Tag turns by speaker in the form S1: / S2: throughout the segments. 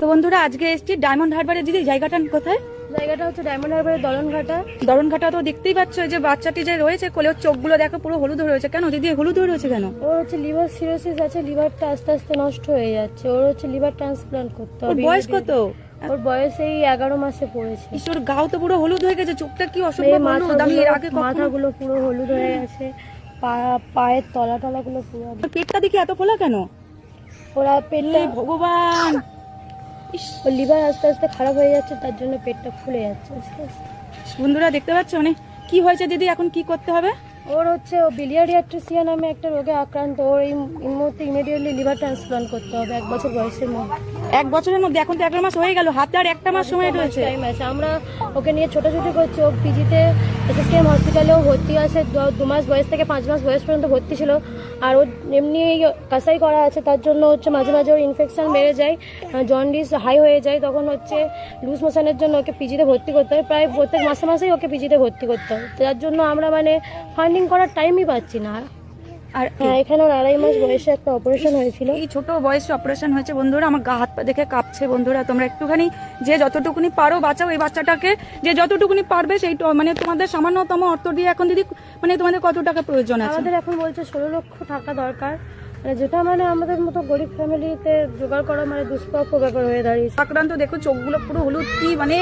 S1: বন্ধুরা আজকে এসেছি ডায়মন্ড হারবারে। দিদি জায়গাটা কোথায়?
S2: জায়গাটা হচ্ছে ডায়মন্ড হারবারের দলনঘাটা।
S1: দলনঘাটা তো দেখতেই পাচ্ছ, যে বাচ্চাটি যে রয়েছে কোলে, চোখগুলো দেখো পুরো হলুদ হয়ে রয়েছে। কেন দিদি হলুদ হয়ে রয়েছে কেন?
S2: ওর হচ্ছে লিভার সিরোসিস আছে, লিভারটা আস্তে আস্তে নষ্ট হয়ে যাচ্ছে। ওর হচ্ছে লিভার ট্রান্সপ্লান্ট করতে
S1: ওর
S2: হবে।
S1: বয়স কত?
S2: ওর বয়স এই 11 মাসে পড়েছে।
S1: ঈশ্বর, গাও তো পুরো হলুদ হয়ে গেছে, চোখটা কি অসম্ভব হলুদ। আমি এর আগে
S2: মাথাগুলো পুরো হলুদ হয়ে গেছে, পায়ের তলাগুলো পুরো।
S1: পেটটা দেখি এত ফোলা কেন?
S2: ওরা পেটটা,
S1: ভগবান,
S2: ওর লিভার আস্তে আস্তে খারাপ হয়ে যাচ্ছে, তার জন্য পেটটা ফুলে যাচ্ছে আস্তে আস্তে।
S1: বন্ধুরা দেখতে পাচ্ছ মানে কি হয়েছে দিদি, এখন কি করতে হবে?
S2: ওর হচ্ছে ও বিলিয়ারি অ্যাট্রিসিয়া নামে একটা রোগে আক্রান্ত। ওর এই মুহূর্তে ইমিডিয়েটলি লিভার ট্রান্সপ্লান্ট করতে হবে 1 বছর বয়সের মধ্যে।
S1: 1 বছরের মধ্যে? এখন তো 11 মাস হয়ে গেল, হাতে আর 1টা মাস সময় রয়েছে।
S2: টাইম আছে। আমরা ওকে নিয়ে ছোটাছুটি করছি। ও পিজিতে এসএসকেএম হসপিটালেও ভর্তি আছে। 2 মাস বয়স থেকে 5 মাস বয়স পর্যন্ত ভর্তি ছিল। আর ও এমনি কাসাই করা আছে, তার জন্য হচ্ছে মাঝে মাঝে ওর ইনফেকশন বেড়ে যায়, জন্ডিস হাই হয়ে যায়, তখন হচ্ছে লুজ মোশনের জন্য ওকে পিজিতে ভর্তি করতে হয়। প্রায় প্রত্যেক মাসে মাসেই ওকে পিজিতে ভর্তি করতে হয়। তার জন্য আমরা মানে ফান্ডিং করার টাইমই পাচ্ছি না।
S1: আর
S2: এখানে ওর 2.5 মাস বয়সে একটা অপারেশন হয়েছিল।
S1: এই ছোট বয়সে অপারেশন হয়েছে বন্ধুরা। আমার গা হাত পা দেখে কাঁপছে বন্ধুরা। তোমরা একটুখানি যে যতটুকুনি পারো বাঁচাও এই বাচ্চাটাকে, যে যতটুকুনি পারবে সেই মানে তোমাদের সামান্যতম অর্থ দিয়ে। এখন দিদি মানে তোমাদের কত টাকা প্রয়োজন আছে?
S2: আমাদের এখন বলছে 16 লক্ষ টাকা দরকার, যেটা মানে আমাদের মতো গরিব ফ্যামিলিতে জোগাড় করা মানে দুষ্প্রাপ্য ব্যাপার হয়ে দাঁড়িয়েছে।
S1: আক্রান্ত দেখো, চোখগুলো পুরো হলুদ। কি মানে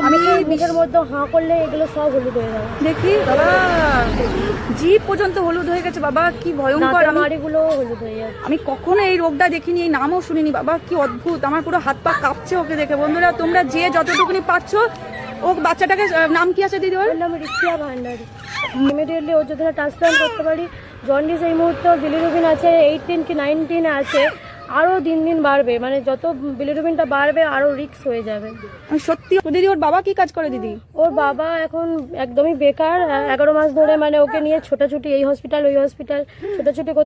S2: আমি মুখের মধ্যে হাঁ করলে এগুলো সব হলুদ হয়ে যাবে।
S1: দেখি বাবা, জিভ পর্যন্ত হলুদ হয়ে গেছে বাবা, কি ভয়ঙ্কর।
S2: মাড়িগুলো হলুদ হয়ে যাচ্ছে।
S1: আমি কখনো এই রোগটা দেখিনি, এই নামও শুনিনি বাবা, কি অদ্ভুত। আমার পুরো হাত পা কাঁপছে ওকে দেখে। বন্ধুরা তোমরা যে যতটুকুনি পাচ্ছ, ও বাচ্চাটাকে নাম কি আছে দিদি? ওর
S2: নাম রিক্তিয়া ভান্ডারী। ইমিডিয়েটলি ওর যদি ট্রান্সপ্লান্ট করতে পারি। জন্ডিস এই মুহূর্তে বিলিরুবিন আছে 18 কি 19 আছে। আরো দিন দিন বাড়বে, মানে যত বিলিরুবিনটা বাড়বে আরো রিস্ক হয়ে যাবে।
S1: সত্যি দিদি, ওর বাবা কি কাজ করে দিদি?
S2: ওর বাবা এখন একদমই বেকার। 11 মাস ধরে মানে ওকে নিয়ে ছোটাছুটি, এই হসপিটাল ওই হসপিটাল ছোটাছুটি